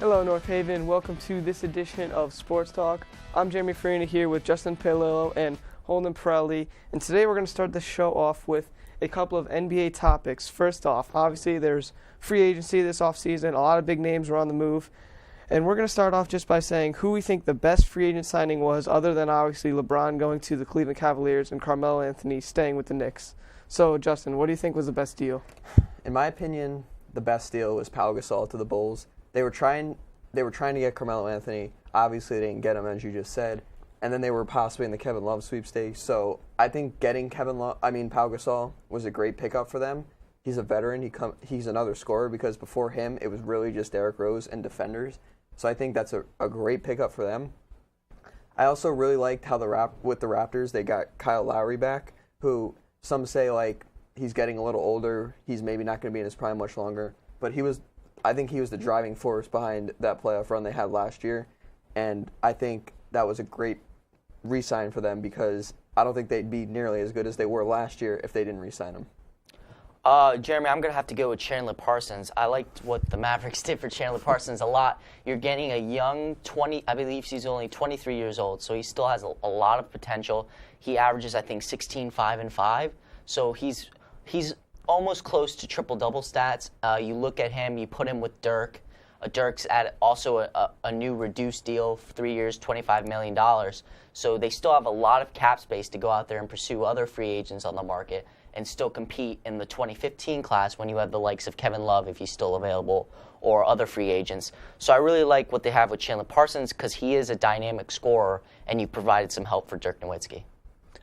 Hello, North Haven. Welcome to this edition of Sports Talk. I'm Jeremy Farina here with Justin Palillo and Holden Pirelli. And today we're going to start the show off with a couple of NBA topics. First off, obviously there's free agency this offseason. A lot of big names were on the move. And we're going to start off just by saying who we think the best free agent signing was, other than obviously LeBron going to the Cleveland Cavaliers and Carmelo Anthony staying with the Knicks. So, Justin, what do you think was the best deal? In my opinion, the best deal was Pau Gasol to the Bulls. They were trying to get Carmelo Anthony. Obviously, they didn't get him, as you just said. And then they were possibly in the Kevin Love sweepstakes. So I think getting Pau Gasol was a great pickup for them. He's a veteran. He's another scorer, because before him, it was really just Derrick Rose and defenders. So I think that's a great pickup for them. I also really liked how with the Raptors, they got Kyle Lowry back, who some say like he's getting a little older. He's maybe not going to be in his prime much longer. But I think he was the driving force behind that playoff run they had last year. And I think that was a great re-sign for them, because I don't think they'd be nearly as good as they were last year if they didn't re-sign him. Jeremy, I'm going to have to go with Chandler Parsons. I liked what the Mavericks did for Chandler Parsons a lot. You're getting a young I believe he's only 23 years old, so he still has a lot of potential. He averages, I think, 16, 5, and 5. So he's almost close to triple-double stats. You look at him, you put him with Dirk. Dirk's at also a new reduced deal, 3 years, $25 million. So they still have a lot of cap space to go out there and pursue other free agents on the market and still compete in the 2015 class when you have the likes of Kevin Love, if he's still available, or other free agents. So I really like what they have with Chandler Parsons, because he is a dynamic scorer, and you provided some help for Dirk Nowitzki.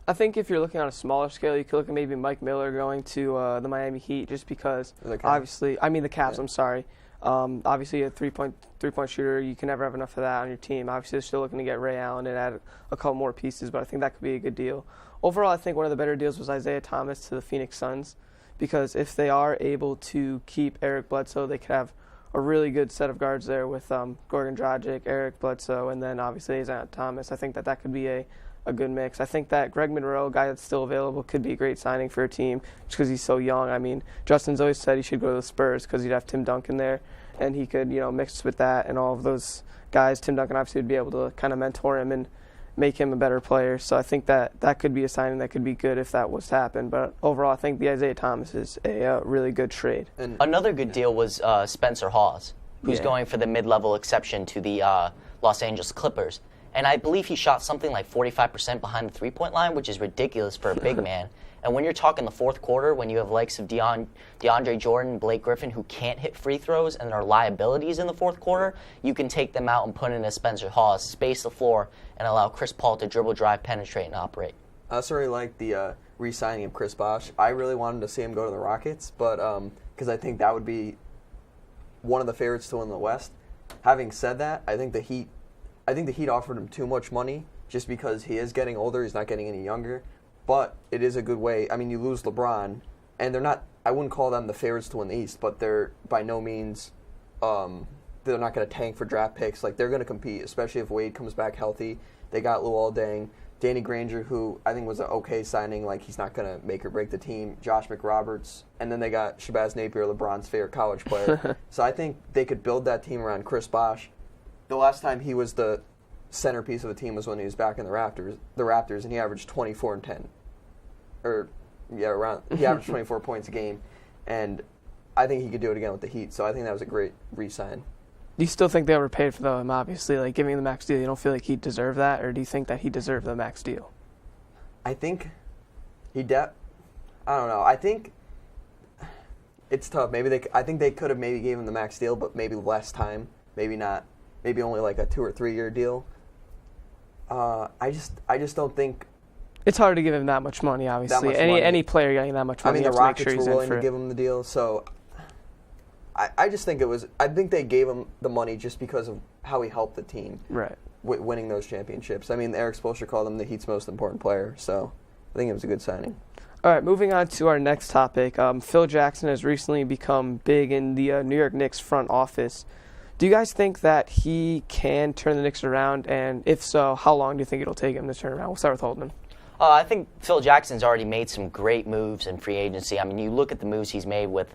I think if you're looking on a smaller scale, you could look at maybe Mike Miller going to the Miami Heat, just because the Cavs, Yeah. I'm sorry. Obviously, a three-point shooter, you can never have enough of that on your team. Obviously, they're still looking to get Ray Allen and add a couple more pieces, but I think that could be a good deal. Overall, I think one of the better deals was Isaiah Thomas to the Phoenix Suns, because if they are able to keep Eric Bledsoe, they could have a really good set of guards there with Goran Dragic, Eric Bledsoe, and then obviously Isaiah Thomas. I think that could be a good mix. I think that Greg Monroe, a guy that's still available, could be a great signing for a team just because he's so young. I mean, Justin's always said he should go to the Spurs because he'd have Tim Duncan there, and he could, mix with that and all of those guys. Tim Duncan obviously would be able to kind of mentor him and make him a better player. So I think that could be a signing that could be good if that was to happen. But overall, I think the Isaiah Thomas is a really good trade. And another good deal was Spencer Hawes, who's going for the mid-level exception to the Los Angeles Clippers. And I believe he shot something like 45% behind the three-point line, which is ridiculous for a big man. And when you're talking the fourth quarter, when you have likes of DeAndre Jordan, Blake Griffin, who can't hit free throws and are liabilities in the fourth quarter, you can take them out and put in a Spencer Hawes, space the floor, and allow Chris Paul to dribble, drive, penetrate, and operate. I also really like the re-signing of Chris Bosh. I really wanted to see him go to the Rockets, but because I think that would be one of the favorites to win the West. Having said that, I think the Heat offered him too much money, just because he is getting older. He's not getting any younger. But it is a good way. I mean, you lose LeBron, and they're not – I wouldn't call them the favorites to win the East, but they're by no means they're not going to tank for draft picks. Like, they're going to compete, especially if Wade comes back healthy. They got Luol Deng, Danny Granger, who I think was an okay signing. Like, he's not going to make or break the team. Josh McRoberts. And then they got Shabazz Napier, LeBron's favorite college player. So I think they could build that team around Chris Bosh. The last time he was the centerpiece of the team was when he was back in the Raptors, and he averaged 24 and 10. He averaged 24 points a game, and I think he could do it again with the Heat. So I think that was a great re-sign. Do you still think they overpaid for them? Obviously, like giving him the max deal, you don't feel like he deserved that, or do you think that he deserved the max deal? I think I don't know. I think it's tough. I think they could have maybe gave him the max deal, but maybe less time. Maybe not. Maybe only like a 2 or 3 year deal. I just don't think. It's hard to give him that much money, obviously. Any player getting that much money, I mean, the Rockets were willing to give him the deal, so I just think I think they gave him the money just because of how he helped the team winning those championships. I mean, Eric Spoelstra called him the Heat's most important player, so I think it was a good signing. All right, moving on to our next topic. Phil Jackson has recently become big in the New York Knicks front office. Do you guys think that he can turn the Knicks around? And if so, how long do you think it'll take him to turn around? We'll start with Holden. I think Phil Jackson's already made some great moves in free agency. I mean, you look at the moves he's made with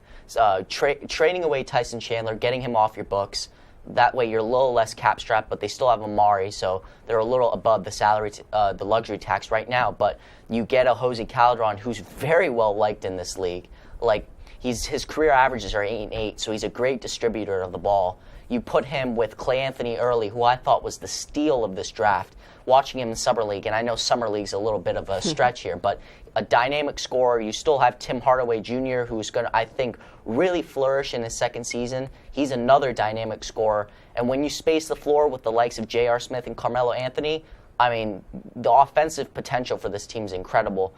trading away Tyson Chandler, getting him off your books, That way you're a little less cap strapped, but they still have Amari, so they're a little above the salary, the luxury tax right now. But you get a Jose Calderon who's very well liked in this league. Like his career averages are 8-8, so he's a great distributor of the ball. You put him with Clay Anthony Early, who I thought was the steal of this draft. Watching him in Summer League, and I know Summer League's a little bit of a stretch here, but a dynamic scorer. You still have Tim Hardaway Jr., who's going to, I think, really flourish in his second season. He's another dynamic scorer. And when you space the floor with the likes of J.R. Smith and Carmelo Anthony, I mean, the offensive potential for this team is incredible.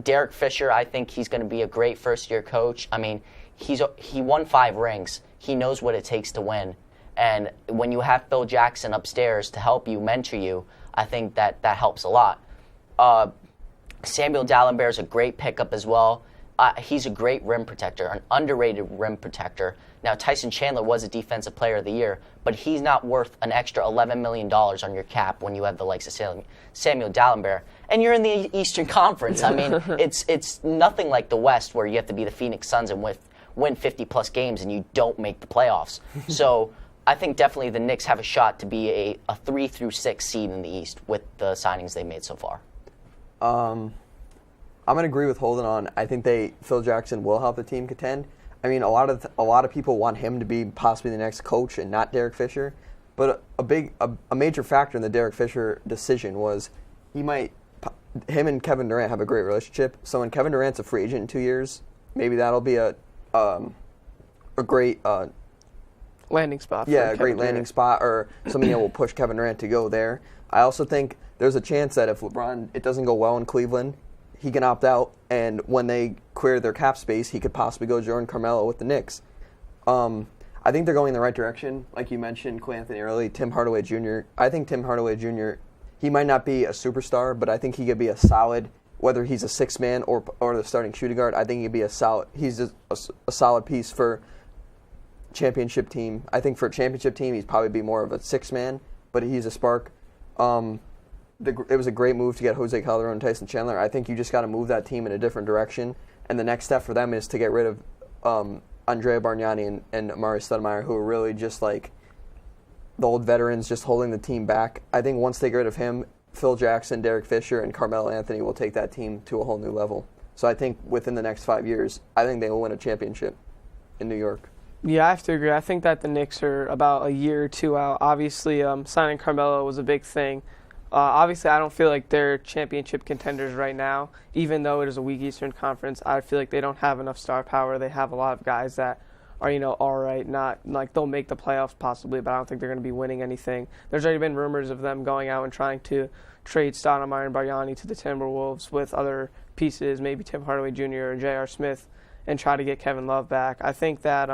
Derek Fisher, I think he's going to be a great first-year coach. I mean, he won 5 rings. He knows what it takes to win. And when you have Phil Jackson upstairs to help you, mentor you, I think that helps a lot. Samuel Dalembert is a great pickup as well. He's a great rim protector, an underrated rim protector. Now, Tyson Chandler was a Defensive Player of the Year, but he's not worth an extra $11 million on your cap when you have the likes of Samuel Dalembert. And you're in the Eastern Conference. I mean, it's nothing like the West where you have to be the Phoenix Suns and win 50-plus games and you don't make the playoffs. So I think definitely the Knicks have a shot to be a 3 through 6 seed in the East with the signings they made so far. I'm going to agree with Holden on. I think Phil Jackson will help the team contend. I mean, a lot of people want him to be possibly the next coach and not Derek Fisher. But a major factor in the Derek Fisher decision was him and Kevin Durant have a great relationship. So when Kevin Durant's a free agent in 2 years, maybe that'll be a great landing spot. Yeah, a great landing spot, or something that will push Kevin Durant to go there. I also think there's a chance that if it doesn't go well in Cleveland, he can opt out, and when they clear their cap space, he could possibly go Jordan Carmelo with the Knicks. I think they're going in the right direction. Like you mentioned, Clay Anthony Early, Tim Hardaway Jr. I think Tim Hardaway Jr., he might not be a superstar, but I think he could be a solid, whether he's a sixth man or the starting shooting guard, I think he'd be he's a solid piece for championship team. I think for a championship team, he'd probably be more of a sixth man, but he's a spark. It was a great move to get Jose Calderon and Tyson Chandler. I think you just got to move that team in a different direction. And the next step for them is to get rid of Andrea Bargnani and Amari Stoudemire, who are really just like the old veterans just holding the team back. I think once they get rid of him, Phil Jackson, Derek Fisher, and Carmelo Anthony will take that team to a whole new level. So I think within the next 5 years, I think they will win a championship in New York. Yeah, I have to agree. I think that the Knicks are about a year or two out. Obviously, signing Carmelo was a big thing. Obviously, I don't feel like they're championship contenders right now. Even though it is a weak Eastern Conference, I feel like they don't have enough star power. They have a lot of guys that are, all right, not like they'll make the playoffs possibly, but I don't think they're going to be winning anything. There's already been rumors of them going out and trying to trade Stoudemire and Bargnani to the Timberwolves with other pieces, maybe Tim Hardaway Jr. and J.R. Smith, and try to get Kevin Love back. I think that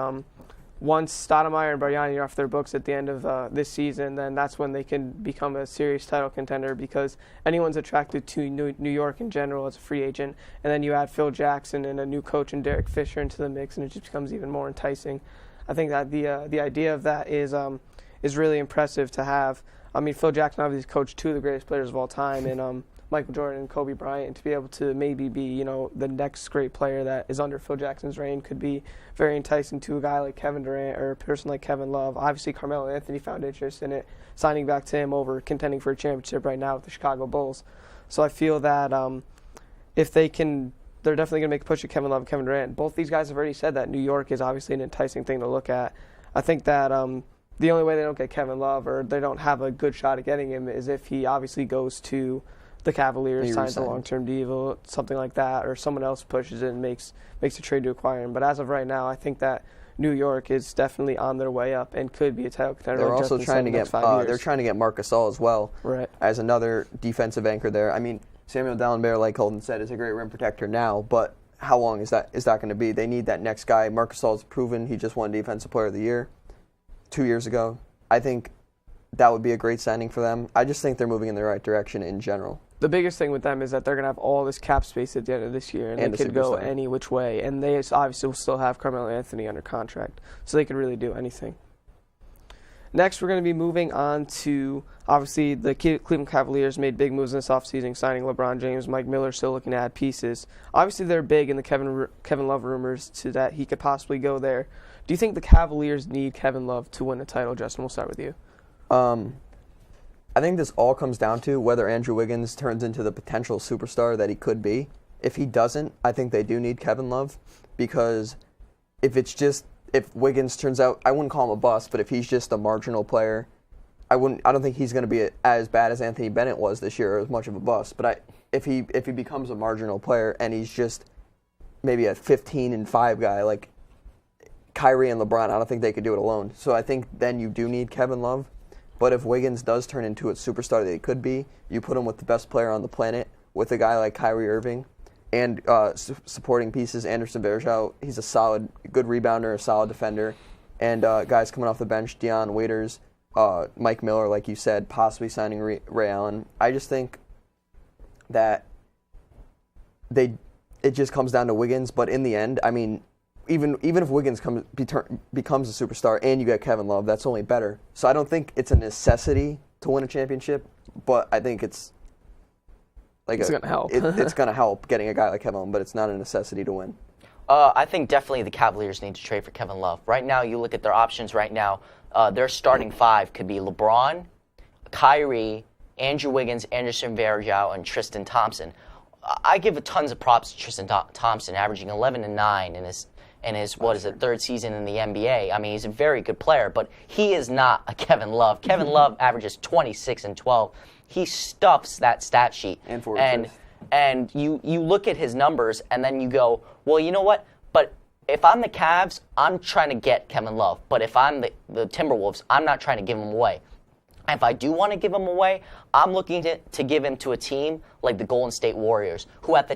once Stoudemire and Bargnani are off their books at the end of this season, then that's when they can become a serious title contender, because anyone's attracted to New York in general as a free agent, and then you add Phil Jackson and a new coach and Derek Fisher into the mix, and it just becomes even more enticing. I think that the idea of that is really impressive to have. I mean, Phil Jackson obviously coached 2 of the greatest players of all time, and Michael Jordan and Kobe Bryant. To be able to maybe be, the next great player that is under Phil Jackson's reign could be very enticing to a guy like Kevin Durant or a person like Kevin Love. Obviously, Carmelo Anthony found interest in it, signing back to him over contending for a championship right now with the Chicago Bulls. So I feel that if they can, they're definitely going to make a push at Kevin Love and Kevin Durant. Both these guys have already said that New York is obviously an enticing thing to look at. I think that the only way they don't get Kevin Love, or they don't have a good shot at getting him, is if he obviously goes to the Cavaliers, signs a long-term deal, something like that, or someone else pushes it and makes a trade to acquire him. But as of right now, I think that New York is definitely on their way up and could be a title contender. They're also trying to get Marc Gasol as well, right, as another defensive anchor there. I mean, Samuel Dalembert, like Holden said, is a great rim protector now, but how long is that going to be? They need that next guy. Marc Gasol's proven he just won Defensive Player of the Year 2 years ago. I think that would be a great signing for them. I just think they're moving in the right direction in general. The biggest thing with them is that they're going to have all this cap space at the end of this year, and they could go any which way. And they obviously will still have Carmelo Anthony under contract, so they could really do anything. Next, we're going to be moving on to, obviously, the Cleveland Cavaliers made big moves in this offseason, signing LeBron James. Mike Miller still looking to add pieces. Obviously, they're big in the Kevin Love rumors to that he could possibly go there. Do you think the Cavaliers need Kevin Love to win the title? Justin, we'll start with you. I think this all comes down to whether Andrew Wiggins turns into the potential superstar that he could be. If he doesn't, I think they do need Kevin Love, because if Wiggins turns out, I wouldn't call him a bust, but if he's just a marginal player, I don't think he's going to be as bad as Anthony Bennett was this year, or as much of a bust. But if he becomes a marginal player and he's just maybe a 15-5 guy like Kyrie and LeBron, I don't think they could do it alone. So I think then you do need Kevin Love. But if Wiggins does turn into a superstar that he could be, you put him with the best player on the planet, with a guy like Kyrie Irving, and supporting pieces, Anderson Varejao. He's a solid, good rebounder, a solid defender. And guys coming off the bench, Deion Waiters, Mike Miller, like you said, possibly signing Ray Allen. I just think that it just comes down to Wiggins. But in the end, I mean, even if Wiggins becomes a superstar and you get Kevin Love, that's only better. So I don't think it's a necessity to win a championship, but I think it's going to help. It's going to help getting a guy like Kevin Love, but it's not a necessity to win. I think definitely the Cavaliers need to trade for Kevin Love. Right now, you look at their options right now, their starting five could be LeBron, Kyrie, Andrew Wiggins, Anderson Varejao, and Tristan Thompson. I give tons of props to Tristan Thompson, averaging 11 and 9 in his third season in the NBA. I mean, he's a very good player, but he is not a Kevin Love. Kevin Love averages 26 and 12. He stuffs that stat sheet. And you look at his numbers, and then you go, well, you know what? But if I'm the Cavs, I'm trying to get Kevin Love. But if I'm the Timberwolves, I'm not trying to give him away. And if I do want to give him away, I'm looking to give him to a team like the Golden State Warriors, who at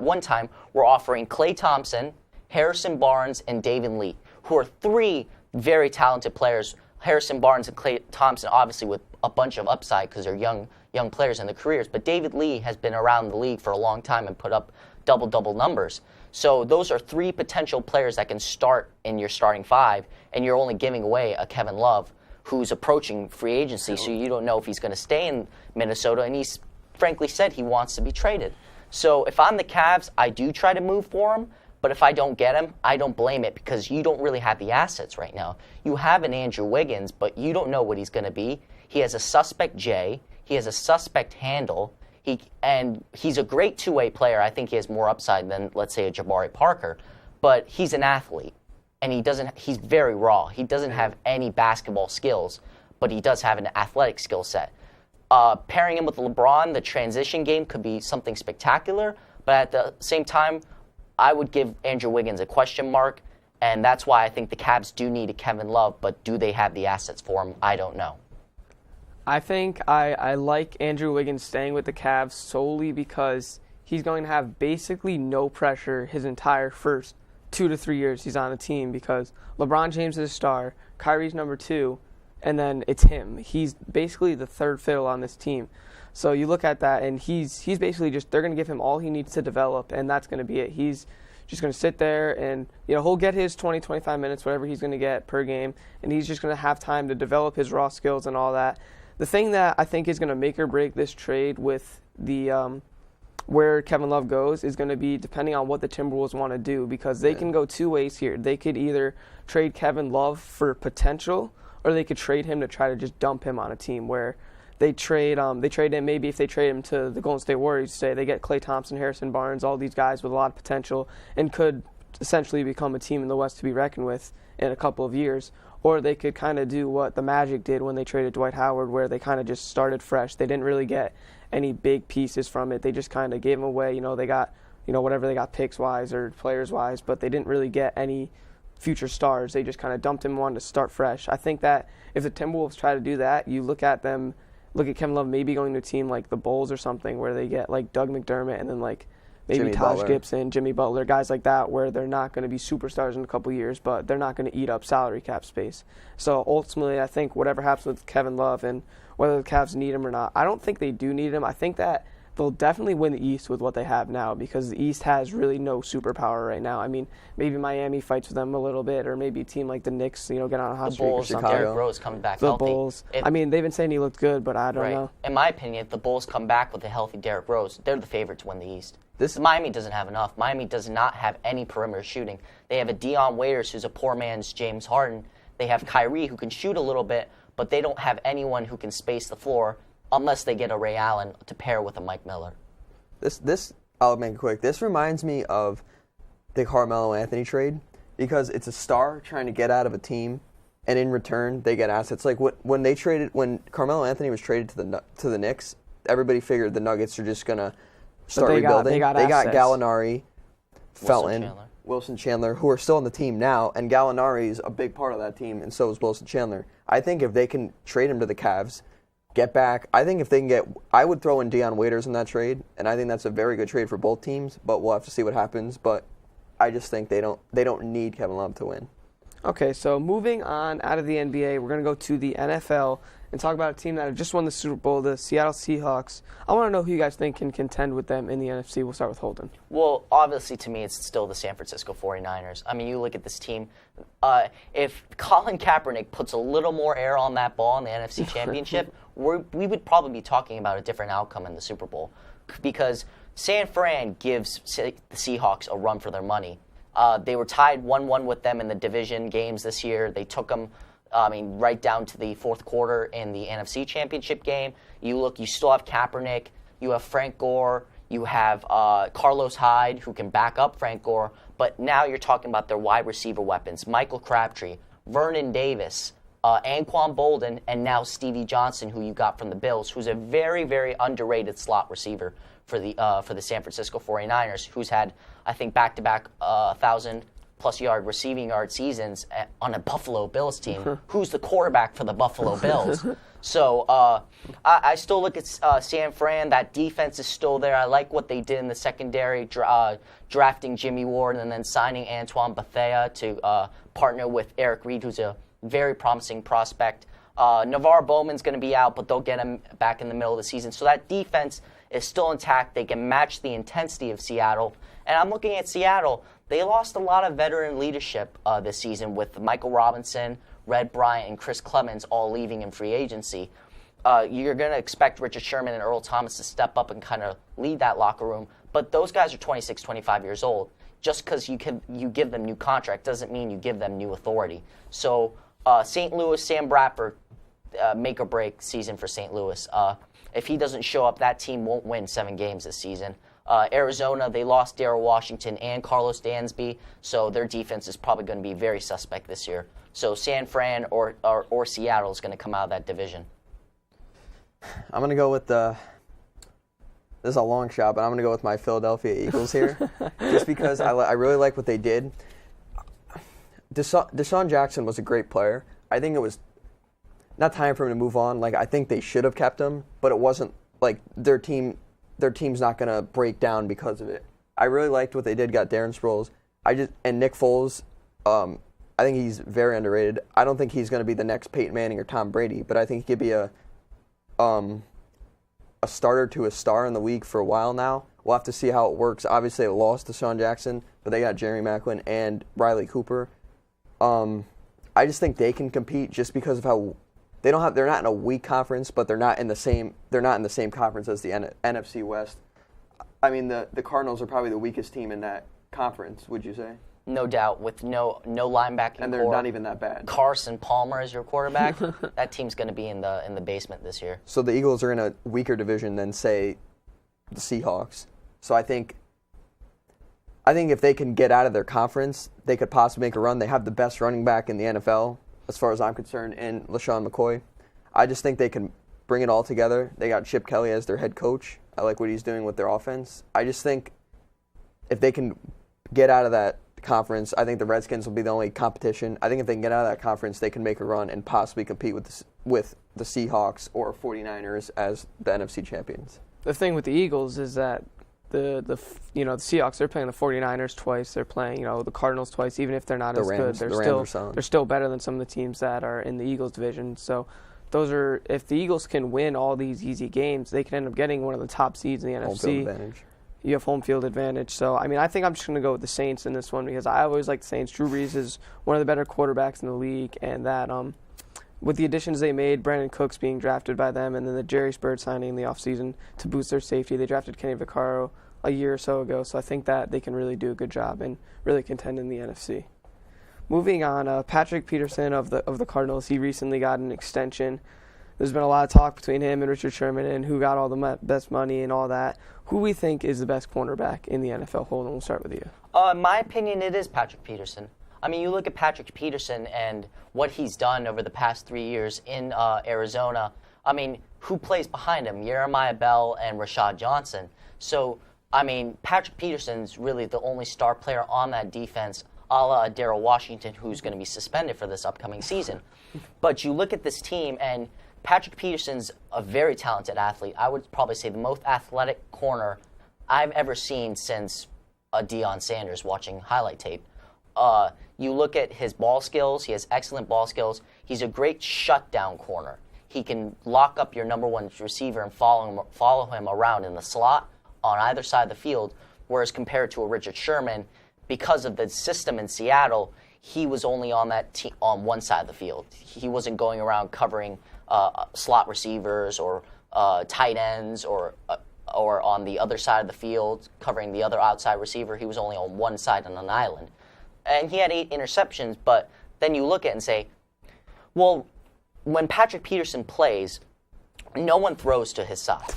one time, were offering Klay Thompson, Harrison Barnes, and David Lee, who are three very talented players. Harrison Barnes and Klay Thompson, obviously with a bunch of upside because they're young players in their careers. But David Lee has been around the league for a long time and put up double numbers. So those are three potential players that can start in your starting five, and you're only giving away a Kevin Love who's approaching free agency, so you don't know if he's going to stay in Minnesota, and he's frankly said he wants to be traded. So if I'm the Cavs, I do try to move for him. But if I don't get him, I don't blame it, because you don't really have the assets right now. You have an Andrew Wiggins, but you don't know what he's going to be. He has a suspect J. He has a suspect handle. He's a great two-way player. I think he has more upside than, let's say, a Jabari Parker. But he's an athlete, and he's very raw. He doesn't have any basketball skills, but he does have an athletic skill set. Pairing him with LeBron, the transition game could be something spectacular, but at the same time, I would give Andrew Wiggins a question mark, and that's why I think the Cavs do need a Kevin Love, but do they have the assets for him? I don't know. I think I like Andrew Wiggins staying with the Cavs solely because he's going to have basically no pressure his entire first 2 to 3 years he's on the team, because LeBron James is a star, Kyrie's number 2, and then it's him. He's basically the third fiddle on this team. So you look at that, and he's basically they're going to give him all he needs to develop, and that's going to be it. He's just going to sit there, and he'll get his 20, 25 minutes, whatever he's going to get per game, and he's just going to have time to develop his raw skills and all that. The thing that I think is going to make or break this trade with the where Kevin Love goes is going to be depending on what the Timberwolves want to do, because they can go two ways here. They could either trade Kevin Love for potential, or they could trade him to try to just dump him on a team where they trade him. Maybe if they trade him to the Golden State Warriors, say they get Klay Thompson, Harrison Barnes, all these guys with a lot of potential, and could essentially become a team in the West to be reckoned with in a couple of years. Or they could kind of do what the Magic did when they traded Dwight Howard, where they kind of just started fresh. They didn't really get any big pieces from it. They just kind of gave them away. They got whatever they got picks-wise or players-wise, but they didn't really get any future stars. They just kind of dumped him on to start fresh. I think that if the Timberwolves try to do that, you look at Kevin Love maybe going to a team like the Bulls or something, where they get like Doug McDermott and then like maybe Jimmy Taj Butler. Gibson, Jimmy Butler, guys like that, where they're not going to be superstars in a couple years, but they're not going to eat up salary cap space. So ultimately, I think whatever happens with Kevin Love and whether the Cavs need him or not, I don't think they do need him. I think that they'll definitely win the East with what they have now, because the East has really no superpower right now. I mean, maybe Miami fights with them a little bit, or maybe a team like the Knicks, get on a hot streak or something. Derrick Rose coming back the healthy. Bulls. I mean, they've been saying he looked good, but I don't know. In my opinion, if the Bulls come back with a healthy Derrick Rose, they're the favorite to win the East. Miami doesn't have enough. Miami does not have any perimeter shooting. They have a Dion Waiters who's a poor man's James Harden. They have Kyrie who can shoot a little bit, but they don't have anyone who can space the floor unless they get a Ray Allen to pair with a Mike Miller. I'll make it quick. This reminds me of the Carmelo Anthony trade, because it's a star trying to get out of a team, and in return they get assets. Like when Carmelo Anthony was traded to the Knicks, everybody figured the Nuggets are just gonna start rebuilding. They got Gallinari, Felton, Wilson Chandler, who are still on the team now, and Gallinari is a big part of that team, and so is Wilson Chandler. I think if they can trade him to the Cavs, get back, I think if they can I would throw in Dion Waiters in that trade, and I think that's a very good trade for both teams, but we'll have to see what happens. But I just think they don't need Kevin Love to win. Okay, so moving on out of the NBA, we're going to go to the NFL and talk about a team that just won the Super Bowl, the Seattle Seahawks. I want to know who you guys think can contend with them in the NFC. We'll start with Holden. Well, obviously, to me, it's still the San Francisco 49ers. I mean, you look at this team. If Colin Kaepernick puts a little more air on that ball in the NFC Championship, we would probably be talking about a different outcome in the Super Bowl, because San Fran gives the Seahawks a run for their money. They were tied 1-1 with them in the division games this year. They took them, right down to the fourth quarter in the NFC Championship game. You still have Kaepernick. You have Frank Gore. You have Carlos Hyde, who can back up Frank Gore. But now you're talking about their wide receiver weapons: Michael Crabtree, Vernon Davis, Anquan Bolden, and now Stevie Johnson, who you got from the Bills, who's a very, very underrated slot receiver for the San Francisco 49ers, who's had, I think, back-to-back 1,000-plus receiving yard seasons on a Buffalo Bills team. Who's the quarterback for the Buffalo Bills? So I still look at San Fran. That defense is still there. I like what they did in the secondary, drafting Jimmy Ward and then signing Antoine Bethea to partner with Eric Reed, who's a very promising prospect. Navarre Bowman's going to be out, but they'll get him back in the middle of the season. So that defense is still intact. They can match the intensity of Seattle. And I'm looking at Seattle. They lost a lot of veteran leadership this season, with Michael Robinson, Red Bryant, and Chris Clemens all leaving in free agency. You're going to expect Richard Sherman and Earl Thomas to step up and kind of lead that locker room. But those guys are 26, 25 years old. Just because you give them new contract doesn't mean you give them new authority. So St. Louis, Sam Bradford, make or break season for St. Louis. If he doesn't show up, that team won't win 7 games this season. Arizona, they lost Darrell Washington and Carlos Dansby, so their defense is probably going to be very suspect this year. So San Fran or Seattle is going to come out of that division. I'm going to go with this is a long shot, but I'm going to go with my Philadelphia Eagles here, just because I really like what they did. Deshaun Jackson was a great player. I think it was not time for him to move on. Like, I think they should have kept him, but it wasn't like their team's not going to break down because of it. I really liked what they did. Got Darren Sproles. And Nick Foles. I think he's very underrated. I don't think he's going to be the next Peyton Manning or Tom Brady, but I think he could be a starter to a star in the league for a while now. We'll have to see how it works. Obviously, they lost to Deshaun Jackson, but they got Jeremy Maclin and Riley Cooper. I just think they can compete just because of how they're not in a weak conference, but they're not in the same conference as the NFC West. I mean, the Cardinals are probably the weakest team in that conference, would you say? No doubt, with no linebacking and they're not even that bad. Carson Palmer as your quarterback. That team's going to be in the basement this year. So the Eagles are in a weaker division than, say, the Seahawks. So I think if they can get out of their conference, they could possibly make a run. They have the best running back in the NFL, as far as I'm concerned, in LaShawn McCoy. I just think they can bring it all together. They got Chip Kelly as their head coach. I like what he's doing with their offense. I just think if they can get out of that conference, I think the Redskins will be the only competition. I think if they can get out of that conference, they can make a run and possibly compete with the Seahawks or 49ers as the NFC champions. The thing with the Eagles is that the Seahawks, they're playing the 49ers twice. They're playing the Cardinals twice. Even if they're not as good, they're still better than some of the teams that are in the Eagles division. So if the Eagles can win all these easy games, they can end up getting one of the top seeds in the Home NFC. field advantage. You have home field advantage. So, I mean, I think I'm just going to go with the Saints in this one because I always like the Saints. Drew Brees is one of the better quarterbacks in the league, and that with the additions they made, Brandon Cooks being drafted by them, and then the Jerry Spurd signing in the offseason to boost their safety. They drafted Kenny Vaccaro a year or so ago, so I think that they can really do a good job and really contend in the NFC. Moving on, Patrick Peterson of the Cardinals, he recently got an extension. There's been a lot of talk between him and Richard Sherman and who got all the best money and all that. Who we think is the best cornerback in the NFL? Holden, we'll start with you. In my opinion, it is Patrick Peterson. I mean, you look at Patrick Peterson and what he's done over the past 3 years in Arizona. I mean, who plays behind him? Jeremiah Bell and Rashad Johnson. So, I mean, Patrick Peterson's really the only star player on that defense, a la Darrell Washington, who's going to be suspended for this upcoming season. But you look at this team, and Patrick Peterson's a very talented athlete. I would probably say the most athletic corner I've ever seen since Deion Sanders watching highlight tape. You look at his ball skills. He has excellent ball skills. He's a great shutdown corner. He can lock up your number one receiver and follow him around in the slot on either side of the field, whereas compared to a Richard Sherman, because of the system in Seattle, he was only on that on one side of the field. He wasn't going around covering slot receivers or tight ends or on the other side of the field covering the other outside receiver. He was only on one side on an island. And he had 8 interceptions, but then you look at it and say, well, when Patrick Peterson plays, no one throws to his side.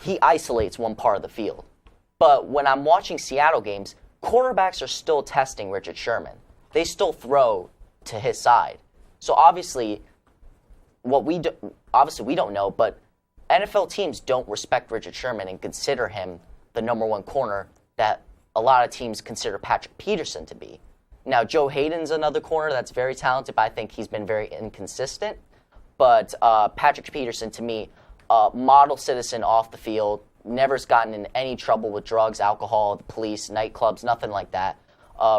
He isolates one part of the field. But when I'm watching Seattle games, quarterbacks are still testing Richard Sherman. They still throw to his side. So obviously, we don't know, but NFL teams don't respect Richard Sherman and consider him the number one corner that a lot of teams consider Patrick Peterson to be. Now, Joe Hayden's another corner that's very talented, but I think he's been very inconsistent. But Patrick Peterson, to me, model citizen off the field, never's gotten in any trouble with drugs, alcohol, the police, nightclubs, nothing like that.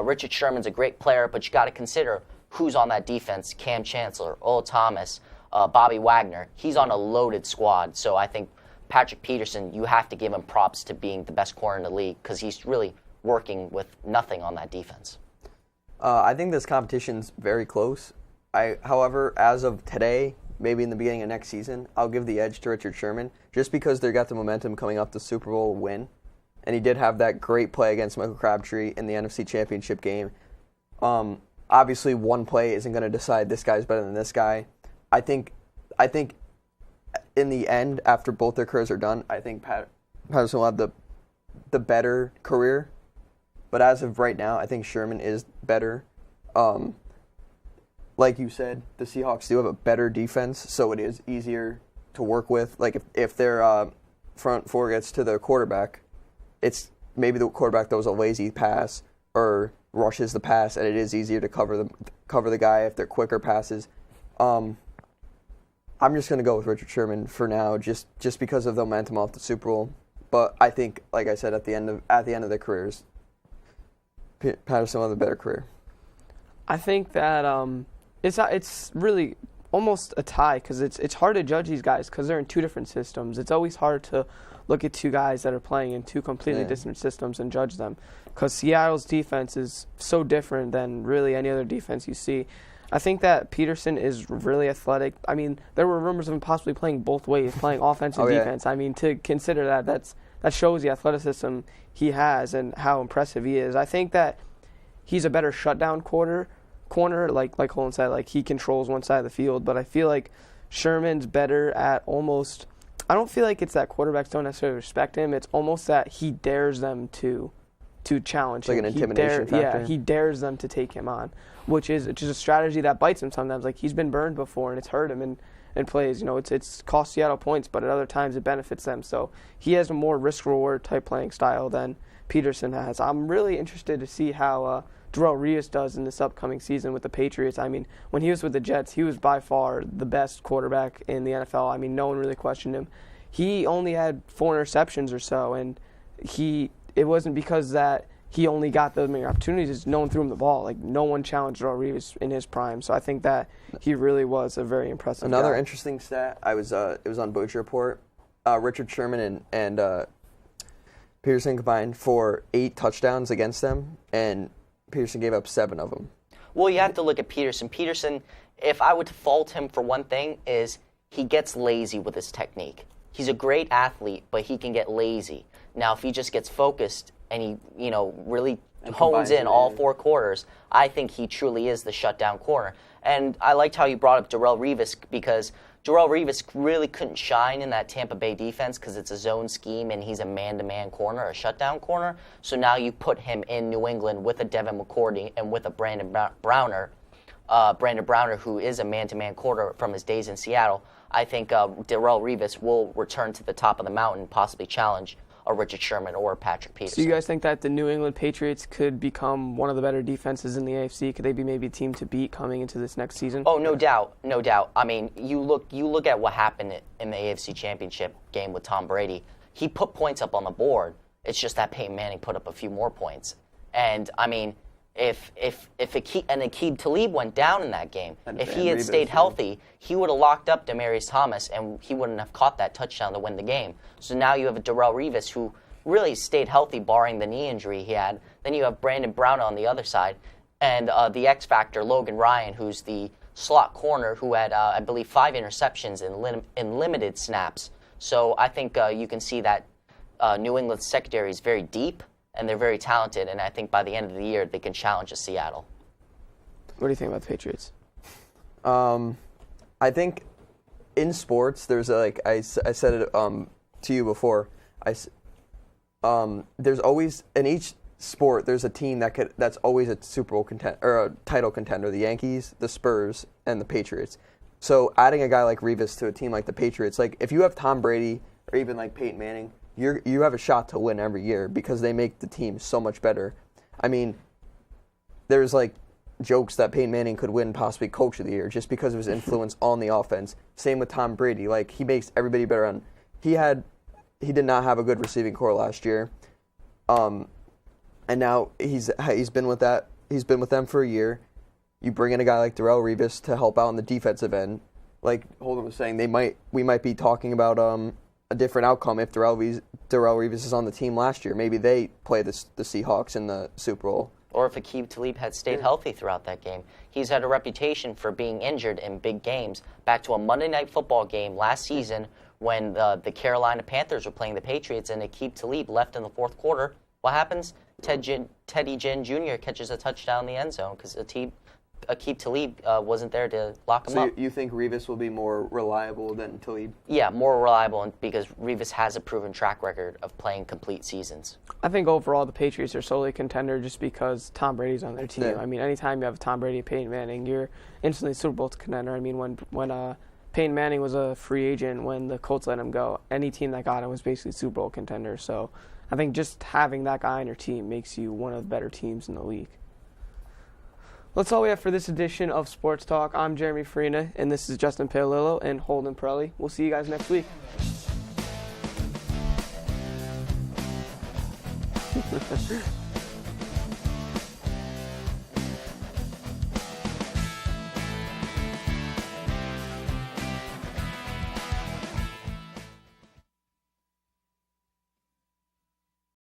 Richard Sherman's a great player, but you got to consider who's on that defense. Cam Chancellor, Earl Thomas, Bobby Wagner. He's on a loaded squad. So I think Patrick Peterson, you have to give him props to being the best corner in the league because he's really working with nothing on that defense. I think this competition's very close. However, as of today, maybe in the beginning of next season, I'll give the edge to Richard Sherman just because they got the momentum coming up the Super Bowl win. And he did have that great play against Michael Crabtree in the NFC Championship game. Obviously, one play isn't going to decide this guy's better than this guy. I think in the end, after both their careers are done, I think Patterson will have the better career. But as of right now, I think Sherman is better. Like you said, the Seahawks do have a better defense, so it is easier to work with. Like if their front four gets to the quarterback, it's maybe the quarterback throws a lazy pass or rushes the pass, and it is easier to cover the guy if they're quicker passes. I'm just going to go with Richard Sherman for now, just because of the momentum off the Super Bowl. But I think, like I said, at the end of their careers, Patterson will have a better career. I think that it's really almost a tie because it's hard to judge these guys because they're in two different systems. It's always hard to look at two guys that are playing in two completely different systems and judge them because Seattle's defense is so different than really any other defense you see. I think that Peterson is really athletic. I mean, there were rumors of him possibly playing both ways, playing offense and defense. I mean, to consider that shows the athleticism he has and how impressive he is. I think that he's a better shutdown corner, like Holden said, like he controls one side of the field. But I feel like Sherman's better at almost. I don't feel like it's that quarterbacks don't necessarily respect him. It's almost that he dares them to challenge him. Like an intimidation factor. Yeah, he dares them to take him on, which is a strategy that bites him sometimes. Like he's been burned before and it's hurt him in plays. You know, it's cost Seattle points, but at other times it benefits them. So he has a more risk-reward type playing style than Peterson has. I'm really interested to see how Darrelle Revis does in this upcoming season with the Patriots. I mean, when he was with the Jets, he was by far the best quarterback in the NFL. I mean, no one really questioned him. He only had 4 interceptions or so, and it wasn't because that he only got those many opportunities is no one threw him the ball. Like, no one challenged Darrelle Revis in his prime. So I think that he really was a very impressive Another guy. interesting stat, it was on Butcher Report. Richard Sherman and Peterson combined for 8 touchdowns against them, and Peterson gave up 7 of them. Well, you have to look at Peterson. Peterson, if I were to fault him for one thing, is he gets lazy with his technique. He's a great athlete, but he can get lazy. Now, if he just gets focused and he, really hones in all 4 quarters, I think he truly is the shutdown corner. And I liked how you brought up Darrelle Revis, because Darrelle Revis really couldn't shine in that Tampa Bay defense because it's a zone scheme and he's a man-to-man corner, a shutdown corner. So now you put him in New England with a Devin McCourty and with a Brandon Browner, who is a man-to-man corner from his days in Seattle. I think Darrelle Revis will return to the top of the mountain, possibly challenge a Richard Sherman or Patrick Peterson. So you guys think that the New England Patriots could become one of the better defenses in the AFC? Could they be maybe a team to beat coming into this next season? Oh, no doubt, no doubt. I mean, you look at what happened in the AFC Championship game with Tom Brady. He put points up on the board. It's just that Peyton Manning put up a few more points. And I mean, if Aqib Talib went down in that game, if he had stayed healthy, he would have locked up Demaryius Thomas, and he wouldn't have caught that touchdown to win the game. So now you have a Darrelle Revis who really stayed healthy, barring the knee injury he had. Then you have Brandon Brown on the other side, and the X factor Logan Ryan, who's the slot corner who had, I believe, 5 interceptions in limited snaps. So I think you can see that New England's secondary is very deep, and they're very talented, and I think by the end of the year they can challenge Seattle. What do you think about the Patriots? I think in sports, there's I said it to you before. There's always in each sport there's a team that's always a Super Bowl contender or a title contender. The Yankees, the Spurs, and the Patriots. So adding a guy like Revis to a team like the Patriots, like if you have Tom Brady or even like Peyton Manning, you have a shot to win every year because they make the team so much better. I mean, there's like jokes that Peyton Manning could win possibly Coach of the Year just because of his influence on the offense. Same with Tom Brady. Like, he makes everybody better. He did not have a good receiving core last year, and now he's been with them for a year. You bring in a guy like Darrelle Revis to help out on the defensive end. Like Holden was saying, we might be talking about a different outcome if Darrelle Revis is on the team last year. Maybe they play the Seahawks in the Super Bowl. Or if Aqib Talib had stayed healthy throughout that game. He's had a reputation for being injured in big games. Back to a Monday Night Football game last season when the Carolina Panthers were playing the Patriots and Aqib Talib left in the 4th quarter. What happens? Teddy Ginn Jr. catches a touchdown in the end zone because Aqib Talib wasn't there to lock him up. So you think Revis will be more reliable than Talib? Yeah, more reliable because Revis has a proven track record of playing complete seasons. I think overall the Patriots are solely a contender just because Tom Brady's on their team. Yeah. I mean, anytime you have Tom Brady and Peyton Manning, you're instantly a Super Bowl contender. I mean, when Peyton Manning was a free agent, when the Colts let him go, any team that got him was basically Super Bowl contender. So I think just having that guy on your team makes you one of the better teams in the league. That's all we have for this edition of Sports Talk. I'm Jeremy Farina, and this is Justin Paolillo and Holden Pirelli. We'll see you guys next week.